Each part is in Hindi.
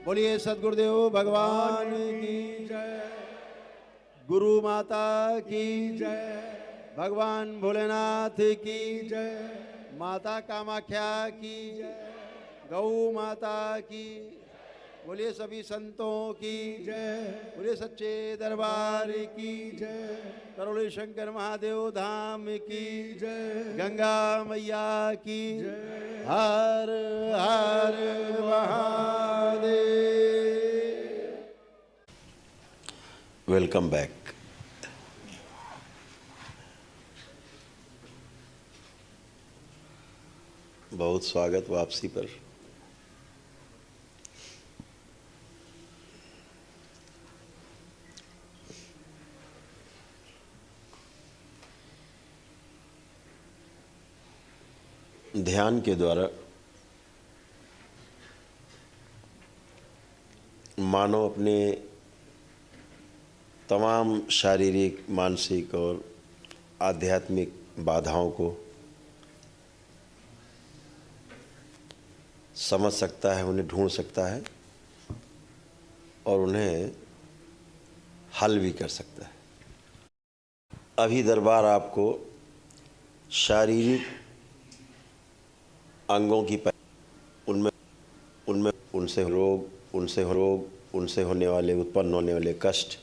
बोलिए सद्गुरुदेव भगवान की जय, गुरु माता की जय, भगवान भोलेनाथ की जय, माता कामाख्या की जय, गौ माता की। बोलिए सभी संतों की जय, बोलिए सच्चे दरबार की जय, करोली शंकर महादेव धाम की जय, गंगा मैया की जय, हर हर महादेव। Welcome back. बहुत स्वागत वापसी पर। ध्यान के द्वारा मानव अपने तमाम शारीरिक, मानसिक और आध्यात्मिक बाधाओं को समझ सकता है, उन्हें ढूंढ सकता है और उन्हें हल भी कर सकता है। अभी दरबार आपको शारीरिक अंगों की उनसे होने वाले, उत्पन्न होने वाले कष्ट,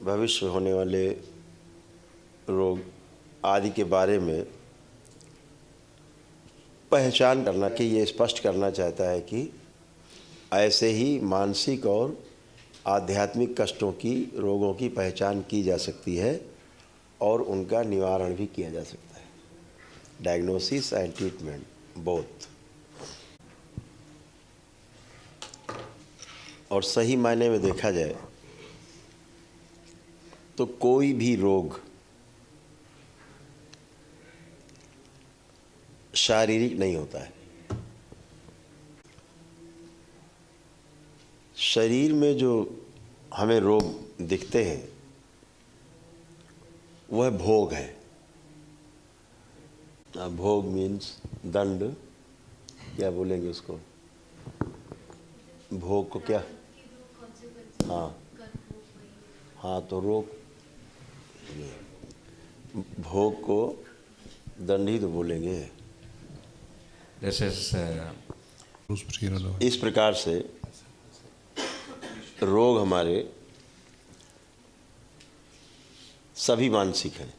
भविष्य होने वाले रोग आदि के बारे में पहचान करना कि ये स्पष्ट करना चाहता है कि ऐसे ही मानसिक और आध्यात्मिक कष्टों की, रोगों की पहचान की जा सकती है और उनका निवारण भी किया जा सकता है। Diagnosis and treatment both. और सही मायने में देखा जाए तो कोई भी रोग शारीरिक नहीं होता है। शरीर में जो हमें रोग दिखते हैं वह भोग है। भोग मीन्स दंड, क्या बोलेंगे उसको? भोग को क्या? हाँ तो रोग, भोग को दंड ही तो बोलेंगे। इस प्रकार से रोग हमारे सभी मानसिक हैं।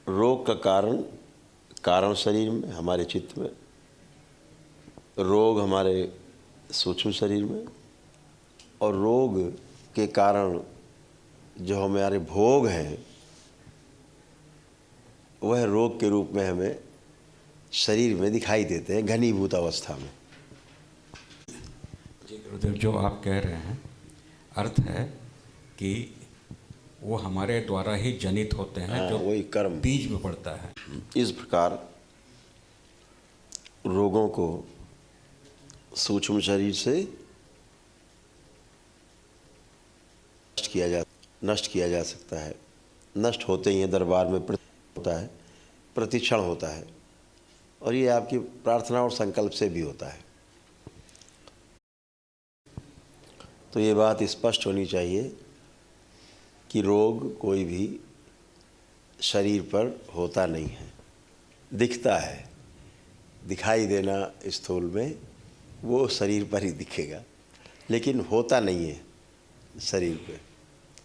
रोग का कारण शरीर में, हमारे चित्त में, रोग हमारे सूक्ष्म शरीर में, और रोग के कारण जो हमारे भोग हैं वह रोग के रूप में हमें शरीर में दिखाई देते हैं घनीभूत अवस्था में। जी गुरुदेव, जो आप कह रहे हैं अर्थ है कि वो हमारे द्वारा ही जनित होते हैं, जो वही कर्म बीज में पड़ता है। इस प्रकार रोगों को सूक्ष्म शरीर से नष्ट किया जा सकता है। नष्ट होते ही दरबार में होता है, प्रतिक्षण होता है, और ये आपकी प्रार्थना और संकल्प से भी होता है। तो ये बात स्पष्ट होनी चाहिए कि रोग कोई भी शरीर पर होता नहीं है। दिखता है, दिखाई देना स्थूल में वो शरीर पर ही दिखेगा, लेकिन होता नहीं है शरीर पे,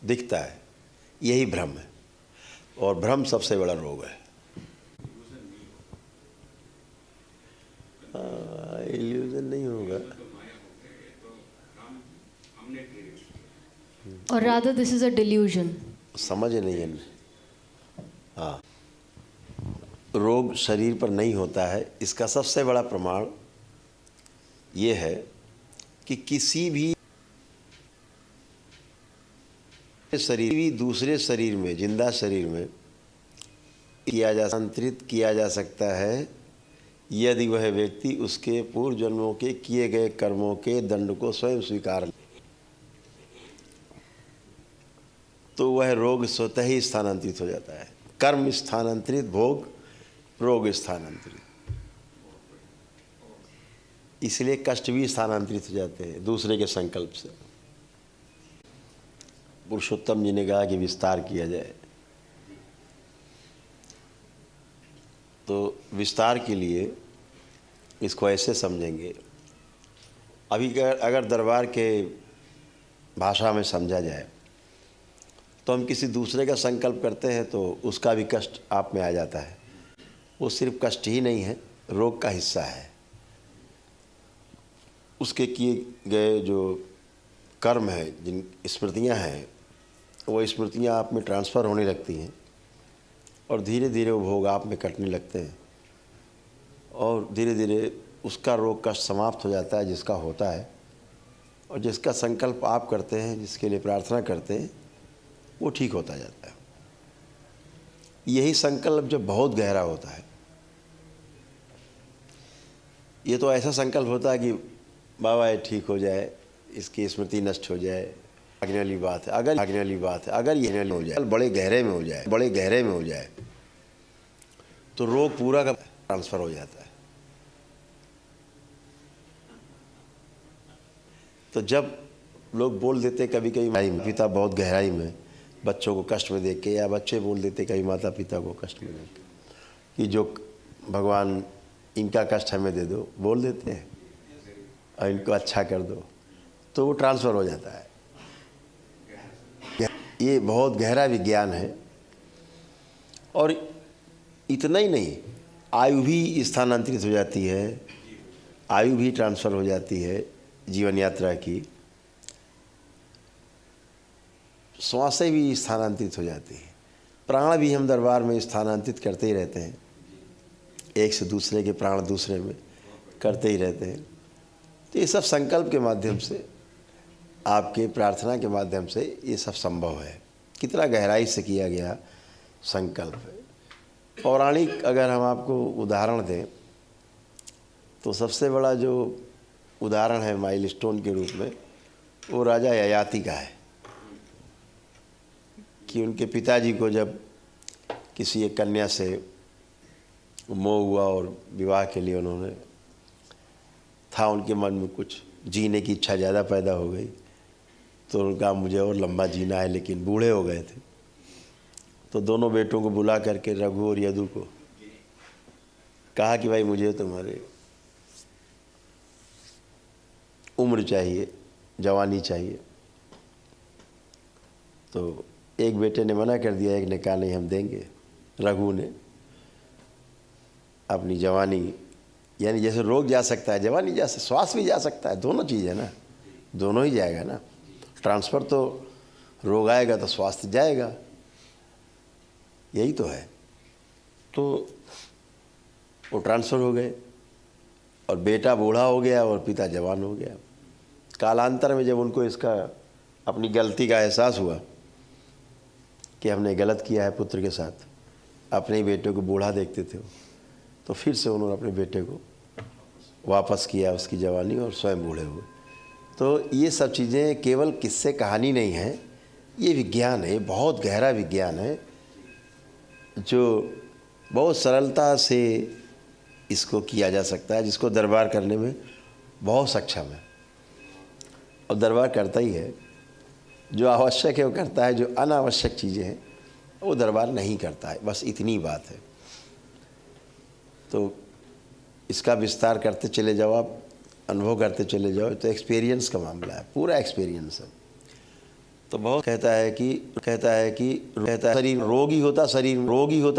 दिखता है। यही भ्रम है, और भ्रम सबसे बड़ा रोग है। इल्यूजन नहीं होगा, और rather this is a delusion. समझ नहीं है। हाँ, रोग शरीर पर नहीं होता है, इसका सबसे बड़ा प्रमाण ये है कि किसी भी दूसरे शरीर में, जिंदा शरीर में स्थानांतरित किया जा सकता है यदि वह व्यक्ति उसके पूर्व जन्मों के किए गए कर्मों के दंड को स्वयं स्वीकार, तो वह रोग स्वतः ही स्थानांतरित हो जाता है। कर्म स्थानांतरित, भोग, रोग स्थानांतरित। इसलिए कष्ट भी स्थानांतरित हो जाते हैं दूसरे के संकल्प से। पुरुषोत्तम जी ने कहा कि विस्तार किया जाए, तो विस्तार के लिए इसको ऐसे समझेंगे। अभी अगर दरबार के भाषा में समझा जाए तो हम किसी दूसरे का संकल्प करते हैं तो उसका भी कष्ट आप में आ जाता है। वो सिर्फ कष्ट ही नहीं है, रोग का हिस्सा है। उसके किए गए जो कर्म है, जिन स्मृतियां हैं, वो स्मृतियां आप में ट्रांसफ़र होने लगती हैं और धीरे धीरे वो भोग आप में कटने लगते हैं और धीरे धीरे उसका रोग कष्ट समाप्त हो जाता है जिसका होता है। और जिसका संकल्प आप करते हैं, जिसके लिए प्रार्थना करते हैं, वो ठीक होता जाता है। यही संकल्प जब बहुत गहरा होता है, ये तो ऐसा संकल्प होता है कि बाबा ये ठीक हो जाए, इसकी स्मृति नष्ट हो जाए, आगे वाली बात है। अगर ये हो जाए, बड़े गहरे में हो जाए तो रोग पूरा का ट्रांसफ़र हो जाता है। तो जब लोग बोल देते कभी कभी पिता बहुत गहराई में बच्चों को कष्ट में देख के, या बच्चे बोल देते कभी माता पिता को कष्ट में देख के कि जो भगवान इनका कष्ट हमें दे दो, बोल देते हैं और इनको अच्छा कर दो, तो वो ट्रांसफ़र हो जाता है। ये बहुत गहरा विज्ञान है। और इतना ही नहीं, आयु भी स्थानांतरित हो जाती है, आयु भी ट्रांसफ़र हो जाती है जीवन यात्रा की। श्वासें भी स्थानांतरित हो जाती हैं, प्राण भी हम दरबार में स्थानांतरित करते ही रहते हैं, एक से दूसरे के प्राण दूसरे में करते ही रहते हैं। तो ये सब संकल्प के माध्यम से, आपके प्रार्थना के माध्यम से ये सब संभव है। कितना गहराई से किया गया संकल्प है। पौराणिक अगर हम आपको उदाहरण दें तो सबसे बड़ा जो उदाहरण है माइलस्टोन के रूप में, वो राजा ययाति का है कि उनके पिताजी को जब किसी एक कन्या से मोह हुआ और विवाह के लिए उन्होंने उनके मन में कुछ जीने की इच्छा ज़्यादा पैदा हो गई, तो उनका मुझे और लंबा जीना है, लेकिन बूढ़े हो गए थे। तो दोनों बेटों को बुला करके, रघु और यदु को, कहा कि भाई मुझे तुम्हारे उम्र चाहिए, जवानी चाहिए। तो एक बेटे ने मना कर दिया, एक ने कहा नहीं हम देंगे। रघु ने अपनी जवानी, यानी जैसे रोग जा सकता है, जवानी जा सकता, श्वास भी जा सकता है, दोनों चीज़ है ना, दोनों ही जाएगा ना। ट्रांसफ़र तो रोग आएगा तो स्वास्थ्य जाएगा, यही तो है। तो वो ट्रांसफ़र हो गए और बेटा बूढ़ा हो गया और पिता जवान हो गया। कालांतर में जब उनको इसका अपनी गलती का एहसास हुआ कि हमने गलत किया है पुत्र के साथ, अपने ही बेटे को बूढ़ा देखते थे, तो फिर से उन्होंने अपने बेटे को वापस किया, उसकी जवानी, और स्वयं बूढ़े हुए। तो ये सब चीज़ें केवल किस्से कहानी नहीं है, ये विज्ञान है, बहुत गहरा विज्ञान है जो बहुत सरलता से इसको किया जा सकता है, जिसको दरबार करने में बहुत सक्षम है। और दरबार करता ही है, जो आवश्यक है वो करता है, जो अनावश्यक चीज़ें हैं वो दरबार नहीं करता है। बस इतनी बात है। तो इसका विस्तार करते चले जाओ, आप अनुभव करते चले जाओ, तो एक्सपीरियंस का मामला है, पूरा एक्सपीरियंस है। तो बहुत कहता है कि शरीर रोग ही होता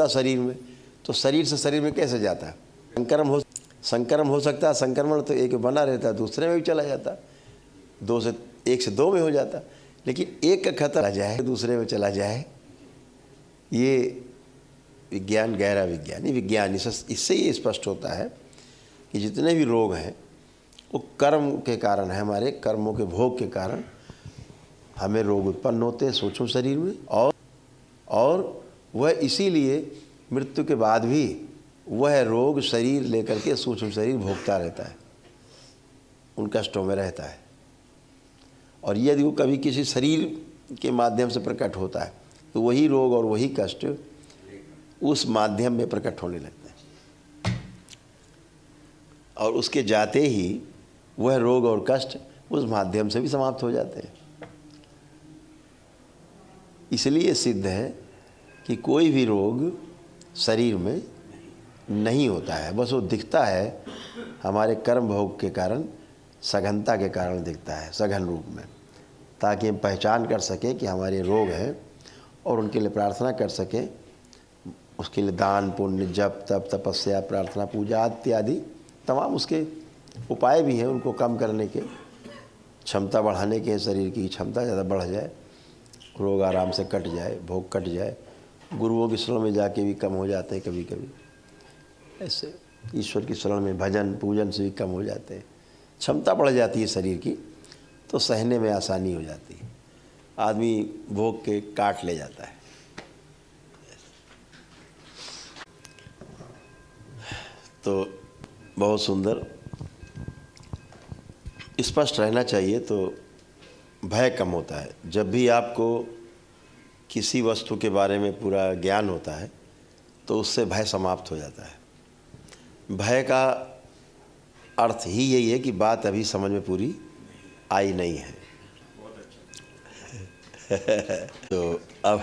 शरीर में, तो शरीर से शरीर में कैसे जाता है? संक्रमण हो सकता है। संक्रमण तो एक बना रहता है, दूसरे में भी चला जाता, एक से दो में हो जाता, लेकिन एक का खतरा जाए दूसरे में चला जाए, ये विज्ञान, गहरा विज्ञान। ये विज्ञान इससे ये स्पष्ट होता है कि जितने भी रोग हैं वो कर्म के कारण है, हमारे कर्मों के भोग के कारण हमें रोग उत्पन्न होते हैं सूक्ष्म शरीर में। और वह इसीलिए मृत्यु के बाद भी वह रोग शरीर लेकर के सूक्ष्म शरीर भोगता रहता है, उन कष्टों में रहता है। और यदि वो कभी किसी शरीर के माध्यम से प्रकट होता है तो वही रोग और वही कष्ट उस माध्यम में प्रकट होने लगता है। और उसके जाते ही वह रोग और कष्ट उस माध्यम से भी समाप्त हो जाते हैं। इसलिए सिद्ध है कि कोई भी रोग शरीर में नहीं होता है, बस वो दिखता है हमारे कर्म भोग के कारण, सघनता के कारण दिखता है सघन रूप में, ताकि हम पहचान कर सकें कि हमारे रोग हैं और उनके लिए प्रार्थना कर सकें। उसके लिए दान पुण्य जप तप तपस्या प्रार्थना पूजा इत्यादि तमाम उसके उपाय भी हैं, उनको कम करने के, क्षमता बढ़ाने के, शरीर की क्षमता ज़्यादा बढ़ जाए, रोग आराम से कट जाए, भोग कट जाए। गुरुओं की शरण में जाके भी कम हो जाते हैं कभी कभी, ऐसे ईश्वर की शरण में भजन पूजन से भी कम हो जाते हैं, क्षमता बढ़ जाती है शरीर की, तो सहने में आसानी हो जाती है, आदमी भोग के काट ले जाता है। तो बहुत सुंदर स्पष्ट रहना चाहिए, तो भय कम होता है। जब भी आपको किसी वस्तु के बारे में पूरा ज्ञान होता है तो उससे भय समाप्त हो जाता है। भय का अर्थ ही यही है कि बात अभी समझ में पूरी आई नहीं है। तो अब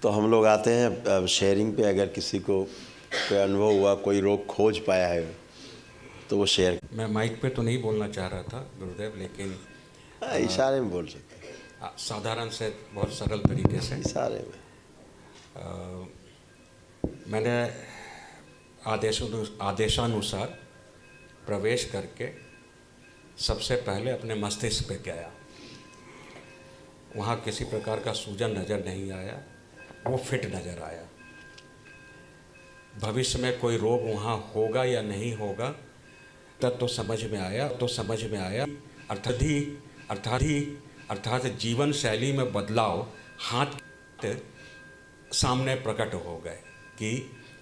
तो हम लोग आते हैं अब शेयरिंग पे। अगर किसी को कोई अनुभव हुआ, कोई रोग खोज पाया है तो वो शेयर। मैं माइक पे तो नहीं बोलना चाह रहा था गुरुदेव, लेकिन इशारे में बोल सकते हैं, साधारण से बहुत सरल तरीके से इशारे में। मैंने आदेशानुसार प्रवेश करके सबसे पहले अपने मस्तिष्क पे गया। वहाँ किसी प्रकार का सूजन नज़र नहीं आया, वो फिट नज़र आया। भविष्य में कोई रोग वहाँ होगा या नहीं होगा तब तो समझ में आया। अर्थात जीवन शैली में बदलाव हाथ सामने प्रकट हो गए कि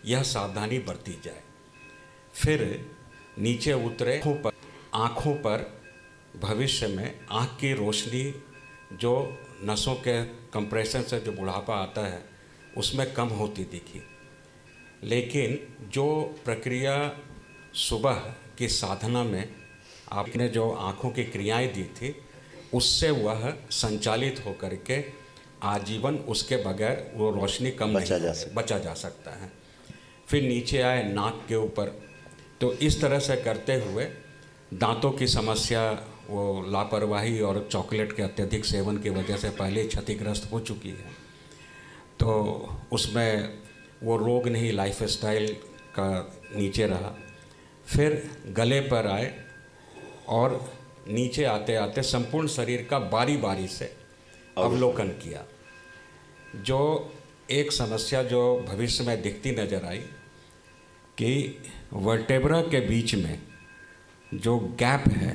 यह सावधानी बरती जाए। फिर नीचे उतरे, आँखों पर भविष्य में आँख की रोशनी जो नसों के कंप्रेशन से जो बुढ़ापा आता है उसमें कम होती दिखी। लेकिन जो प्रक्रिया सुबह की साधना में आपने जो आँखों की क्रियाएं दी थी उससे वह संचालित होकर के आजीवन उसके बगैर वो रोशनी कम बचा जा सकता है। फिर नीचे आए नाक के ऊपर, तो इस तरह से करते हुए दांतों की समस्या वो लापरवाही और चॉकलेट के अत्यधिक सेवन की वजह से पहले क्षतिग्रस्त हो चुकी है, तो उसमें वो रोग नहीं, लाइफस्टाइल का नीचे रहा। फिर गले पर आए और नीचे आते आते संपूर्ण शरीर का बारी बारी से अवलोकन किया। जो एक समस्या जो भविष्य में दिखती नज़र आई कि वर्टेब्रा के बीच में जो गैप है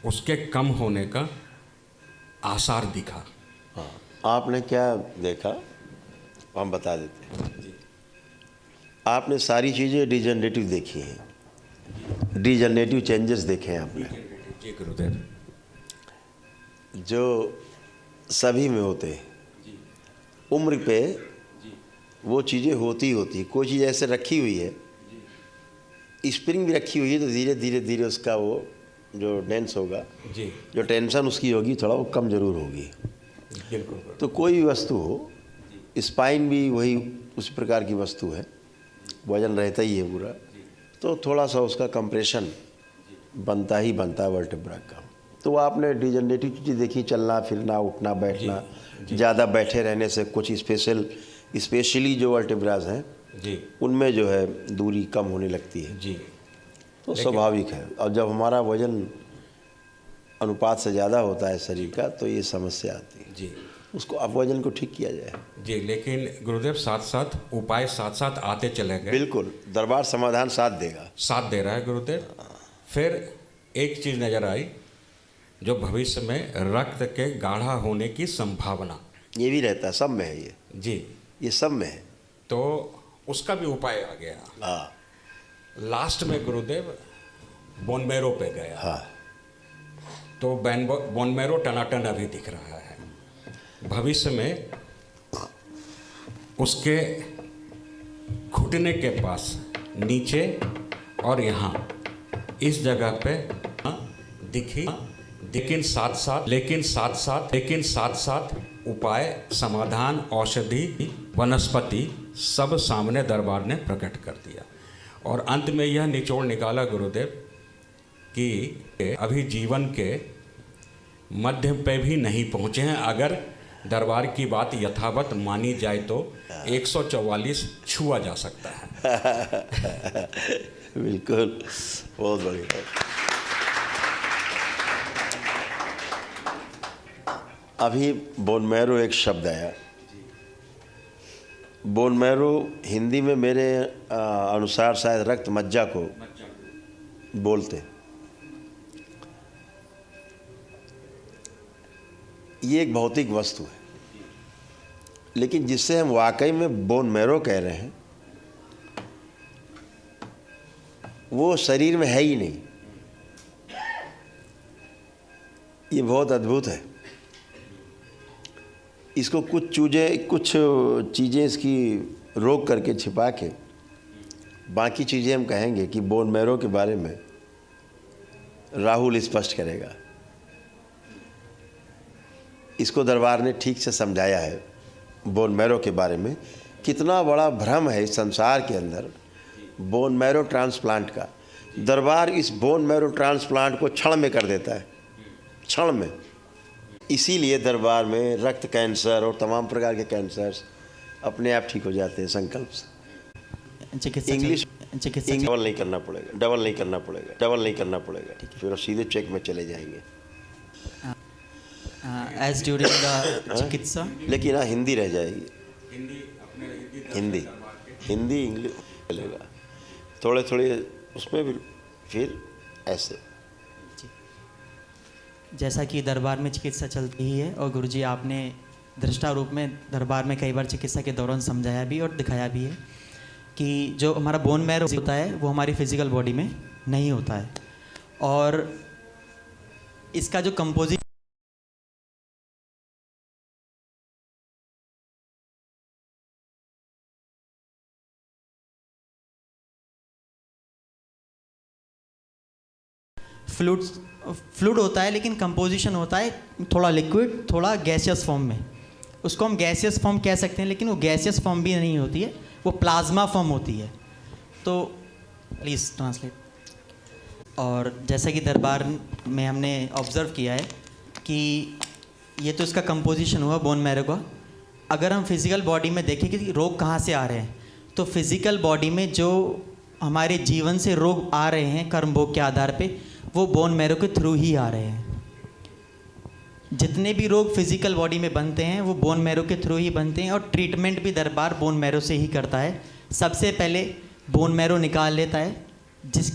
उसके कम होने का आसार दिखा। हाँ, आपने क्या देखा हम बता देते हैं। आपने सारी चीज़ें डिजनरेटिव देखी हैं, डिजनरेटिव चेंजेस देखे हैं आपने। जी गुरुदेव। जो सभी में होते हैं, उम्र पे वो चीज़ें होती। कोई चीज़ ऐसे रखी हुई है, स्प्रिंग भी रखी हुई है, तो धीरे धीरे धीरे उसका वो जो डेंस होगा जी, जो टेंशन उसकी होगी थोड़ा वो कम जरूर होगी। बिल्कुल। तो कोई भी वस्तु हो, स्पाइन भी वही उस प्रकार की वस्तु है, वजन रहता ही है पूरा, तो थोड़ा सा उसका कंप्रेशन बनता ही बनता है वर्टेब्रा का। तो आपने डिजनरेटिव चीज़ें देखी, चलना फिरना उठना बैठना, ज़्यादा बैठे रहने से कुछ स्पेशली जो वर्टेब्राज हैं जी उनमें जो है दूरी कम होने लगती है जी, तो स्वाभाविक है। और जब हमारा वजन अनुपात से ज़्यादा होता है शरीर का तो ये समस्या आती है जी। उसको अब वजन को ठीक किया जाए। जी, लेकिन गुरुदेव साथ साथ उपाय साथ साथ आते चले गए। बिल्कुल, दरबार समाधान साथ देगा, साथ दे रहा है गुरुदेव। फिर एक चीज़ नज़र आई जो भविष्य में रक्त के गाढ़ा होने की संभावना, ये भी रहता है, सब में है जी, ये सब में है। तो उसका भी उपाय आ गया। हाँ लास्ट में गुरुदेव बोन मैरो पे गया। हाँ, तो बोन मैरो टनाटन अभी दिख रहा है। भविष्य में उसके घुटने के पास नीचे और यहाँ इस जगह पे दिखी, लेकिन साथ साथ उपाय, समाधान, औषधि, वनस्पति सब सामने दरबार ने प्रकट कर दिया। और अंत में यह निचोड़ निकाला गुरुदेव कि अभी जीवन के मध्य पे भी नहीं पहुँचे हैं। अगर दरबार की बात यथावत मानी जाए तो 144 छुआ जा सकता है। बिल्कुल, बहुत बढ़िया। अभी बोन मैरो एक शब्द आया। बोन मैरो हिंदी में मेरे अनुसार शायद रक्त मज्जा को बोलते। ये एक भौतिक वस्तु है, लेकिन जिससे हम वाकई में बोन मैरो कह रहे हैं वो शरीर में है ही नहीं। ये बहुत अद्भुत है। इसको कुछ चीज़ें इसकी रोक करके छिपा के बाकी चीज़ें हम कहेंगे कि बोन मैरो के बारे में राहुल स्पष्ट करेगा। इसको दरबार ने ठीक से समझाया है। बोन मैरो के बारे में कितना बड़ा भ्रम है इस संसार के अंदर बोन मैरो ट्रांसप्लांट का। दरबार इस बोन मैरो ट्रांसप्लांट को क्षण में कर देता है, क्षण में। इसीलिए दरबार में रक्त कैंसर और तमाम प्रकार के कैंसर्स अपने आप ठीक हो जाते हैं संकल्प से। इंग्लिश डबल नहीं करना पड़ेगा, फिर आप सीधे चेक में चले जाएंगे। एज ड्यूरिंग द चिकित्सा, लेकिन हाँ हिंदी रह जाएगी। हिंदी इंग्लिश चलेगा थोड़े उसमें भी, फिर ऐसे। जैसा कि दरबार में चिकित्सा चलती ही है और गुरुजी आपने दृष्टा रूप में दरबार में कई बार चिकित्सा के दौरान समझाया भी और दिखाया भी है कि जो हमारा बोन मैरो होता है वो हमारी फिजिकल बॉडी में नहीं होता है, और इसका जो कंपोजिशन फ्लूइड होता है, लेकिन कंपोजिशन होता है थोड़ा लिक्विड थोड़ा गैसियस फॉर्म में। उसको हम गैसियस फॉर्म कह सकते हैं, लेकिन वो गैसियस फॉर्म भी नहीं होती है, वो प्लाज्मा फॉर्म होती है। तो प्लीज़ ट्रांसलेट। और जैसा कि दरबार में हमने ऑब्ज़र्व किया है कि ये तो इसका कंपोजिशन हुआ बोन मैरो का। अगर हम फिज़िकल बॉडी में देखें कि रोग कहाँ से आ रहे हैं, तो फिज़िकल बॉडी में जो हमारे जीवन से रोग आ रहे हैं कर्म भोग के आधार पे, वो बोन मैरो के थ्रू ही आ रहे हैं। जितने भी रोग फिजिकल बॉडी में बनते हैं वो बोन मैरो के थ्रू ही बनते हैं, और ट्रीटमेंट भी दरबार बोन मैरो से ही करता है। सबसे पहले बोन मैरो निकाल लेता है, जिस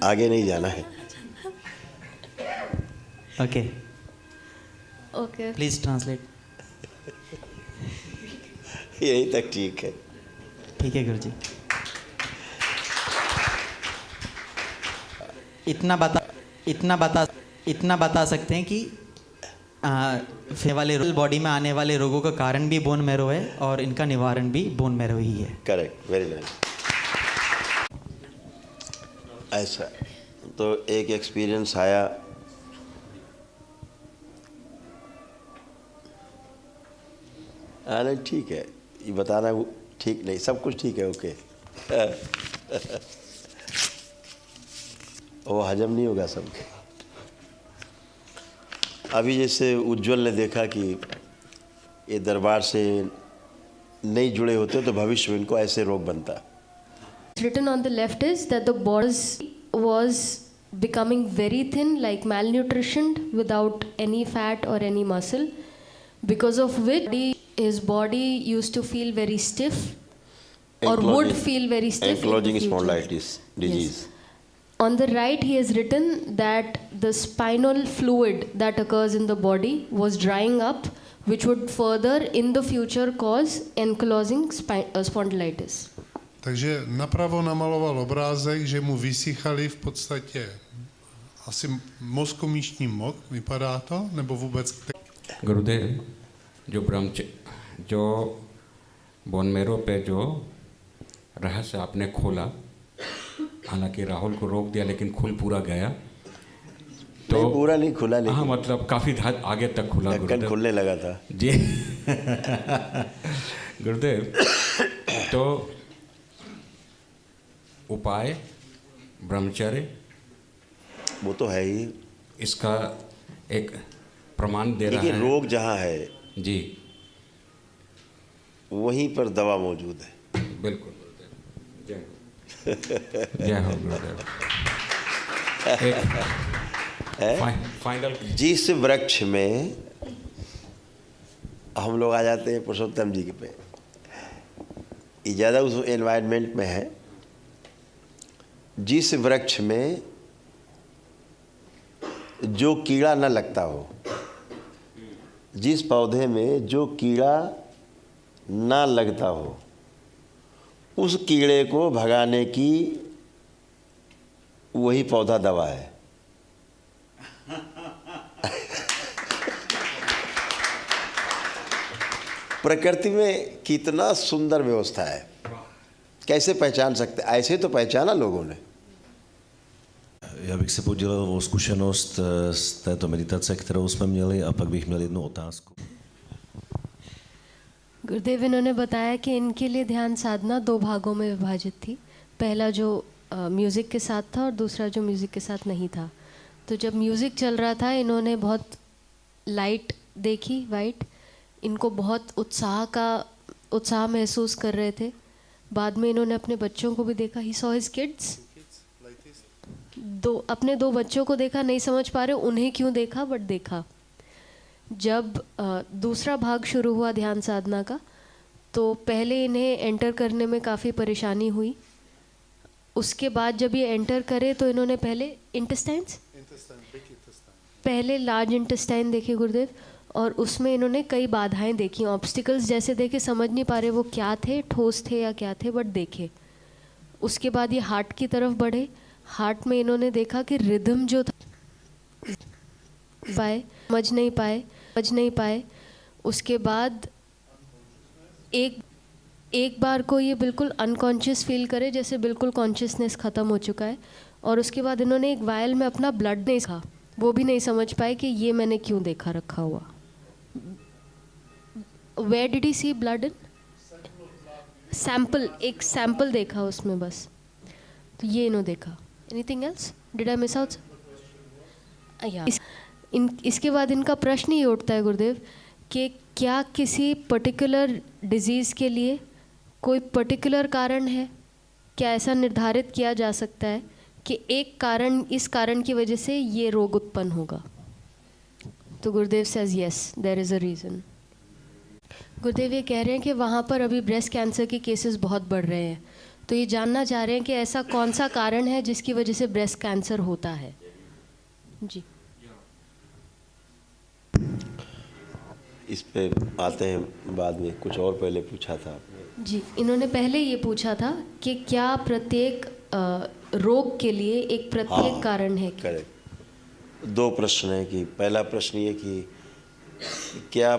आगे नहीं जाना है। Okay Okay. Please translate. यहीं तक ठीक है। ठीक है गुरुजी। इतना बता सकते हैं कि वाले बॉडी में आने वाले रोगों का कारण भी बोन मैरो है और इनका निवारण भी बोन मैरो ही है। Correct, very nice. ऐसा तो एक एक्सपीरियंस आया। नहीं ठीक है, ये बताना ठीक नहीं, सब कुछ ठीक है। ओके वो हजम नहीं होगा सबके। अभी जैसे उज्जवल ने देखा कि ये दरबार से नहीं जुड़े होते तो भविष्य में इनको ऐसे रोग बनता। Written on the left is that the body was becoming very thin, like malnutritioned, without any fat or any muscle, because of which his body used to feel very stiff, or would feel very stiff. Ankylosing spondylitis disease. Yes. On the right, he has written that the spinal fluid that occurs in the body was drying up, which would further in the future cause ankylosing spondylitis. Takže napravo namaloval obrázek, že mu vysychaly v podstatě asi mozkomíšní mok, vypadá to, nebo vůbec? गुरुदेव, जो जो बोन मेरो पे जो रहस्य आपने खोला, हालांकि राहुल को रोक दिया लेकिन खुल पूरा गया। तो नहीं, पूरा नहीं खुला, लेकिन हाँ मतलब काफ़ी आगे तक खुला, ढक्कन खुलने लगा था जी। गुरुदेव, तो उपाय ब्रह्मचर्य वो तो है ही, इसका एक प्रमाण दे रहा है। रोग जहाँ है जी वहीं पर दवा मौजूद है। बिल्कुल गुरुदेव, जय हो। जय हो गुरुदेव। फाइनल जिस वृक्ष में हम लोग आ जाते हैं पुरुषोत्तम जी के पे, ये ज़्यादा उस एनवायरनमेंट में है, जिस वृक्ष में जो कीड़ा न लगता हो, जिस पौधे में जो कीड़ा ना लगता हो, उस कीड़े को भगाने की वही पौधा दवा है। प्रकृति में कितना सुंदर व्यवस्था है, कैसे पहचान सकते? ऐसे तो पहचाना लोगों ने। Já bych se podělil o zkušenost z této meditace, kterou jsme měli, a pak bych měl jednu otázku. गुरुदेव, इन्होंने बताया कि इनके लिए ध्यान साधना 2 भागों में विभाजित थी। पहला जो म्यूज़िक के साथ था और दूसरा जो म्यूज़िक के साथ नहीं था। तो जब म्यूज़िक चल रहा था, इन्होंने बहुत लाइट देखी, वाइट, इनको बहुत उत्साह महसूस कर रहे थे। बाद में इन्होंने अपने बच्चों को भी देखा, ही सॉ हिज किड्स, अपने 2 बच्चों को देखा, नहीं समझ पा रहे उन्हें क्यों देखा, बट देखा। जब दूसरा भाग शुरू हुआ ध्यान साधना का, तो पहले इन्हें एंटर करने में काफ़ी परेशानी हुई। उसके बाद जब ये एंटर करे तो इन्होंने पहले पहले लार्ज इंटेस्टाइन देखे गुरुदेव, और उसमें इन्होंने कई बाधाएं देखी, ऑब्स्टिकल्स जैसे देखे, समझ नहीं पा रहे वो क्या थे, ठोस थे या क्या थे, बट देखे। उसके बाद ये हार्ट की तरफ बढ़े। हार्ट में इन्होंने देखा कि रिदम जो था समझ नहीं पाए। उसके बाद एक बार को ये बिल्कुल अनकॉन्शियस फील करे, जैसे बिल्कुल कॉन्शियसनेस ख़त्म हो चुका है। और उसके बाद इन्होंने एक वायल में अपना ब्लड नहीं देखा, वो भी नहीं समझ पाए कि ये मैंने क्यों देखा रखा हुआ। Where did he see blood in? Sample, एक सैंपल देखा उसमें बस। तो ये इन्होंने देखा। Anything else? Did I miss out? इसके बाद इनका प्रश्न ये उठता है गुरुदेव कि क्या किसी पर्टिकुलर डिजीज़ के लिए कोई पर्टिकुलर कारण है? क्या ऐसा निर्धारित किया जा सकता है कि एक कारण, इस कारण की वजह से ये रोग उत्पन्न होगा? तो Gurudev says yes, there is a reason. Gurudev ये कह रहे हैं कि वहाँ पर अभी ब्रेस्ट कैंसर के केसेस बहुत बढ़ रहे हैं, तो ये जानना चाह रहे हैं कि ऐसा कौन सा कारण है जिसकी वजह से ब्रेस्ट कैंसर होता है। जी, इस पे आते हैं बाद में। कुछ और पहले पूछा था आपने। जी, इन्होंने पहले ये पूछा था कि क्या प्रत्येक रोग के लिए एक प्रत्येक कारण है? करेक्ट। 2 प्रश्न हैं कि पहला प्रश्न ये कि क्या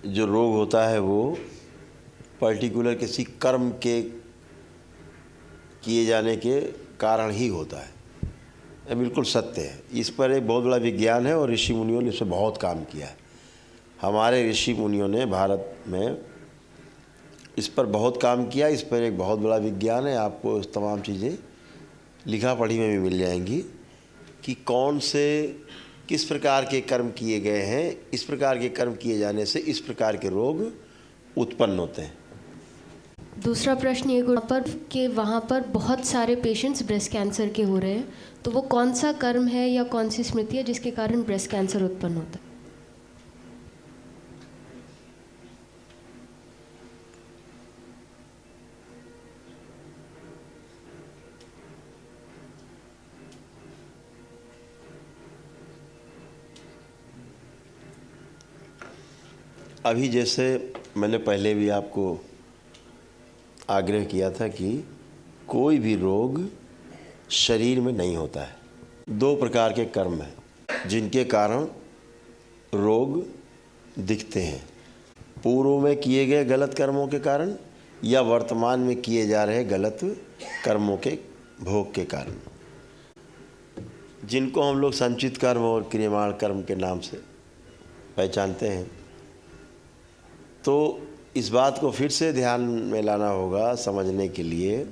जो रोग होता है वो पर्टिकुलर किसी कर्म के किए जाने के कारण ही होता है। ये बिल्कुल सत्य है। इस पर एक बहुत बड़ा विज्ञान है और ऋषि मुनियों ने इस पर बहुत काम किया है। हमारे ऋषि मुनियों ने भारत में इस पर बहुत काम किया। इस पर एक बहुत बड़ा विज्ञान है। आपको तमाम चीज़ें लिखा पढ़ी में भी मिल जाएंगी कि कौन से किस प्रकार के कर्म किए गए हैं। इस प्रकार के कर्म किए जाने से इस प्रकार के रोग उत्पन्न होते हैं। दूसरा प्रश्न ये पर कि वहाँ पर बहुत सारे पेशेंट्स ब्रेस्ट कैंसर के हो रहे हैं, तो वो कौन सा कर्म है या कौन सी स्मृति है जिसके कारण ब्रेस्ट कैंसर उत्पन्न होता है? अभी जैसे मैंने पहले भी आपको आग्रह किया था कि कोई भी रोग शरीर में नहीं होता है। 2 प्रकार के कर्म हैं जिनके कारण रोग दिखते हैं। पूर्व में किए गए गलत कर्मों के कारण या वर्तमान में किए जा रहे गलत कर्मों के भोग के कारण, जिनको हम लोग संचित कर्म और क्रियमाण कर्म के नाम से पहचानते हैं। तो इस बात को फिर से ध्यान में लाना होगा समझने के लिए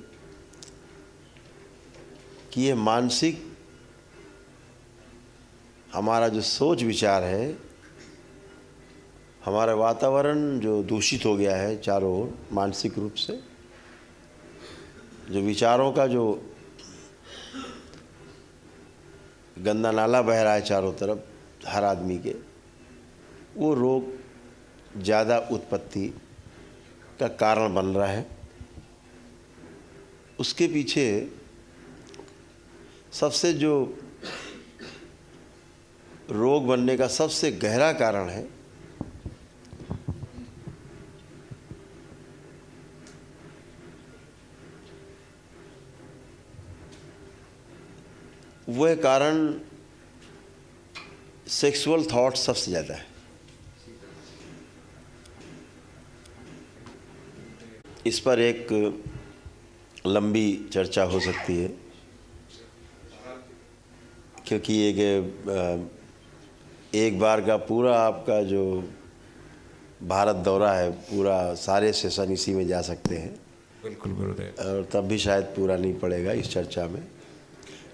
कि ये मानसिक हमारा जो सोच विचार है, हमारा वातावरण जो दूषित हो गया है चारों ओर मानसिक रूप से, जो विचारों का जो गंदा नाला बह रहा है चारों तरफ हर आदमी के, वो रोग ज़्यादा उत्पत्ति का कारण बन रहा है। उसके पीछे सबसे जो रोग बनने का सबसे गहरा कारण है वह कारण सेक्सुअल थॉट सबसे ज़्यादा है। इस पर एक लंबी चर्चा हो सकती है, क्योंकि एक बार का पूरा आपका जो भारत दौरा है, पूरा सारे सेशन इसी में जा सकते हैं। बिल्कुल गुरुदेव। और तब भी शायद पूरा नहीं पड़ेगा इस चर्चा में,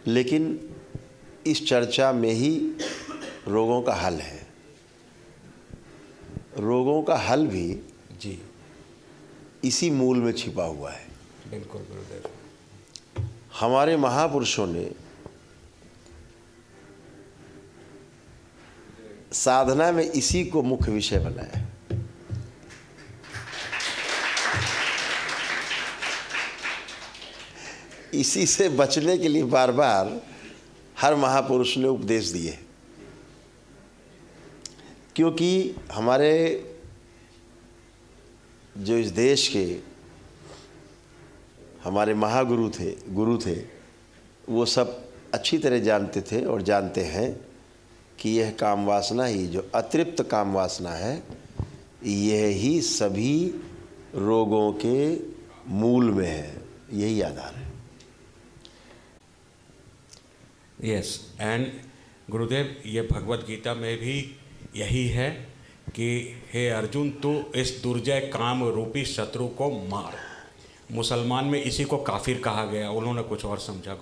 लेकिन इस चर्चा में ही रोगों का हल है। रोगों का हल भी जी इसी मूल में छिपा हुआ है। बिल्कुल गुरुदेव। हमारे महापुरुषों ने साधना में इसी को मुख्य विषय बनाया। इसी से बचने के लिए बार बार हर महापुरुष ने उपदेश दिए, क्योंकि हमारे जो इस देश के हमारे महागुरु थे, गुरु थे, वो सब अच्छी तरह जानते थे और जानते हैं कि यह काम वासना ही, जो अतृप्त काम वासना है, यह ही सभी रोगों के मूल में है, यही आधार है। यस, एंड गुरुदेव, ये भगवत गीता में भी यही है कि हे अर्जुन, तू इस दुर्जय काम रूपी शत्रु को मार। मुसलमान में इसी को काफिर कहा गया, उन्होंने कुछ और समझा।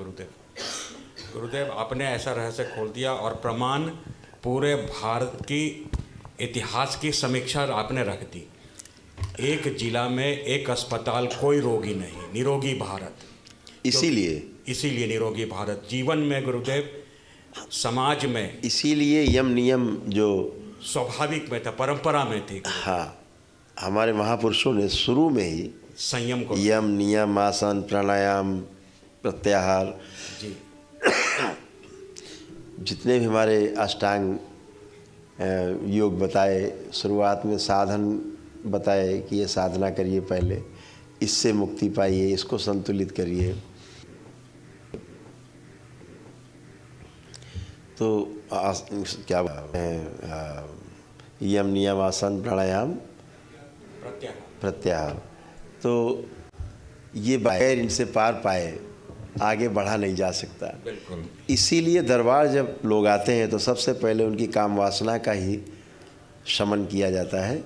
गुरुदेव आपने ऐसा रहस्य खोल दिया, और प्रमाण पूरे भारत की इतिहास की समीक्षा आपने रख दी। एक जिला में एक अस्पताल, कोई रोगी नहीं, निरोगी भारत। इसीलिए निरोगी भारत जीवन में गुरुदेव, समाज में, इसीलिए यम नियम जो स्वाभाविक में था, परंपरा में थी। हाँ, हमारे महापुरुषों ने शुरू में ही संयम को, यम नियम, आसन, प्राणायाम, प्रत्याहार, जी, जितने भी हमारे अष्टांग योग बताए, शुरुआत में साधन बताए कि ये साधना करिए, पहले इससे मुक्ति पाइए, इसको संतुलित करिए। तो क्या यम नियम, आसन, प्राणायाम, प्रत्याहार, तो ये बगैर इनसे पार पाए आगे बढ़ा नहीं जा सकता। बिल्कुल। इसीलिए दरबार जब लोग आते हैं तो सबसे पहले उनकी काम वासना का ही शमन किया जाता है,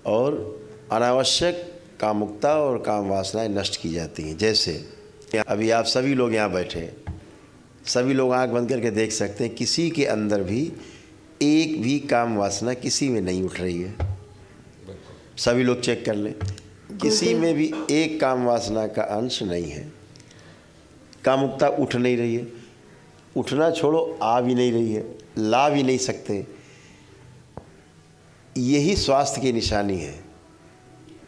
और अनावश्यक कामुकता और काम वासनाएं नष्ट की जाती हैं। जैसे अभी आप सभी लोग यहाँ बैठे हैं, सभी लोग आंख बंद करके देख सकते हैं, किसी के अंदर भी एक भी काम वासना किसी में नहीं उठ रही है। सभी लोग चेक कर लें, किसी में भी एक काम वासना का अंश नहीं है। कामुकता उठ नहीं रही है, उठना छोड़ो, आ भी नहीं रही है, ला भी नहीं सकते। यही स्वास्थ्य की निशानी है,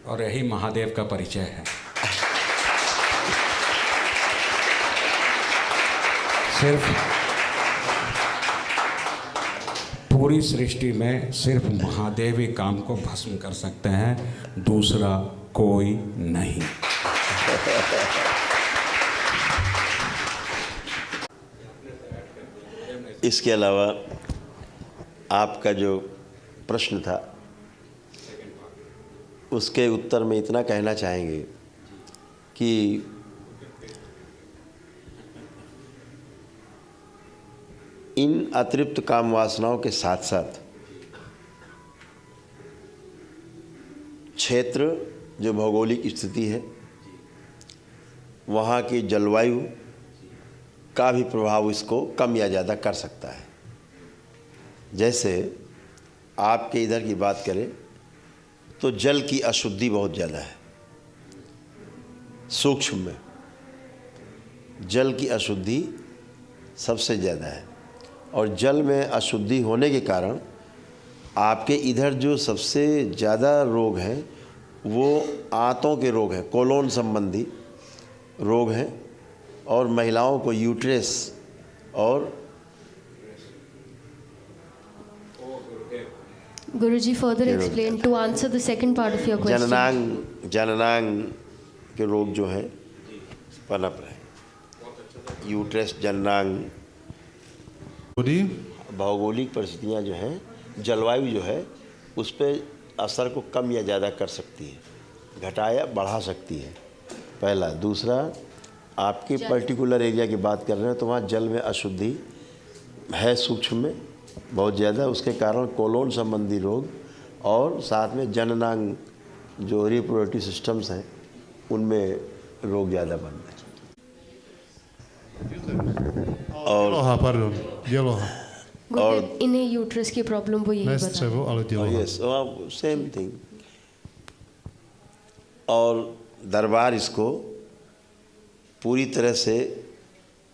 और यही महादेव का परिचय है। सिर्फ पूरी सृष्टि में सिर्फ महादेव ही काम को भस्म कर सकते हैं, दूसरा कोई नहीं। इसके अलावा आपका जो प्रश्न था, उसके उत्तर में इतना कहना चाहेंगे कि इन अतिरिक्त काम वासनाओं के साथ साथ क्षेत्र जो भौगोलिक स्थिति है, वहाँ की जलवायु का भी प्रभाव इसको कम या ज़्यादा कर सकता है। जैसे आपके इधर की बात करें तो जल की अशुद्धि बहुत ज़्यादा है, सूक्ष्म में जल की अशुद्धि सबसे ज़्यादा है। और जल में अशुद्धि होने के कारण आपके इधर जो सबसे ज़्यादा रोग हैं वो आंतों के रोग हैं, कोलोन संबंधी रोग हैं, और महिलाओं को यूट्रस और Guruji further explained to answer the second part of your question. जननांग के रोग जो हैं पनप रहे, यूट्रस, जननांग। भौगोलिक परिस्थितियाँ जो हैं, जलवायु जो है उस पर असर को कम या ज़्यादा कर सकती है, घटा या बढ़ा सकती है, पहला। दूसरा, आपके पर्टिकुलर एरिया की बात कर रहे हैं तो वहाँ जल में अशुद्धि है, सूक्ष्म में बहुत ज़्यादा, उसके कारण कोलोन संबंधी रोग और साथ में जननांग जो रिप्रोडक्टिव सिस्टम्स हैं उनमें रोग ज़्यादा बन रहे हैं। और děloha. और इन्हें यूट्रस की प्रॉब्लम वो यही Ne बता střevo, ale děloha. Yes, same thing. और दरबार इसको पूरी तरह से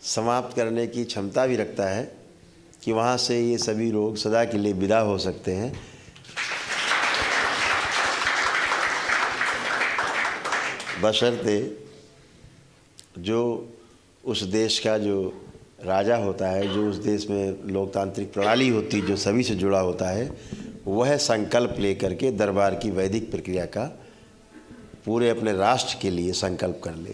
समाप्त करने की क्षमता भी रखता है कि वहाँ से ये सभी रोग सदा के लिए विदा हो सकते हैं। बशर्ते जो उस देश का जो राजा होता है, जो उस देश में लोकतांत्रिक प्रणाली होती है, जो सभी से जुड़ा होता है, वह संकल्प लेकर के दरबार की वैदिक प्रक्रिया का पूरे अपने राष्ट्र के लिए संकल्प कर ले।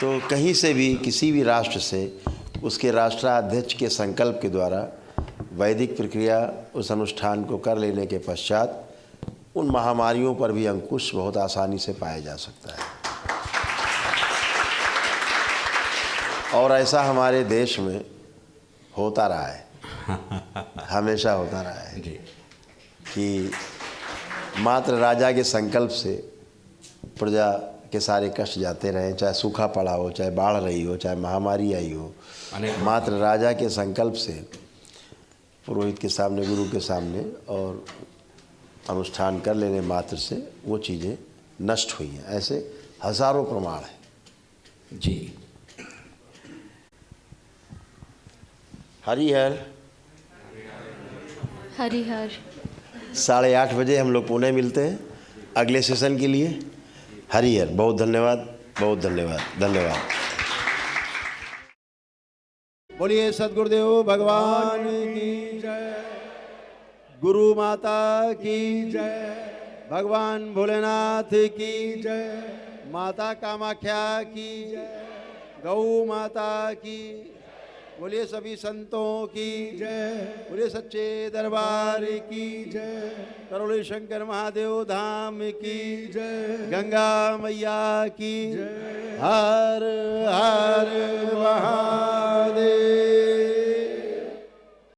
तो कहीं से भी, किसी भी राष्ट्र से उसके राष्ट्राध्यक्ष के संकल्प के द्वारा वैदिक प्रक्रिया उस अनुष्ठान को कर लेने के पश्चात उन महामारियों पर भी अंकुश बहुत आसानी से पाया जा सकता है। और ऐसा हमारे देश में होता रहा है, हमेशा होता रहा है कि मात्र राजा के संकल्प से प्रजा के सारे कष्ट जाते रहे, चाहे सूखा पड़ा हो, चाहे बाढ़ रही हो, चाहे महामारी आई हो, मात्र राजा के संकल्प से, पुरोहित के सामने, गुरु के सामने और अनुष्ठान कर लेने मात्र से वो चीज़ें नष्ट हुई हैं। ऐसे हजारों प्रमाण हैं। जी। हरिहर हरिहर 8:30 बजे हम लोग पुणे मिलते हैं अगले सेशन के लिए। हरिहर, बहुत धन्यवाद, बहुत धन्यवाद, धन्यवाद। बोलिए सद्गुरुदेव भगवान की जय, गुरु माता की जय, भगवान भोलेनाथ की जय, माता कामाख्या की जय, गौ माता की, बोलिए सभी संतों की जय, बोलिए सच्चे दरबार की जय, करोड़े शंकर महादेव धाम की जय, गंगा मैया की जय, हर हर महादेव।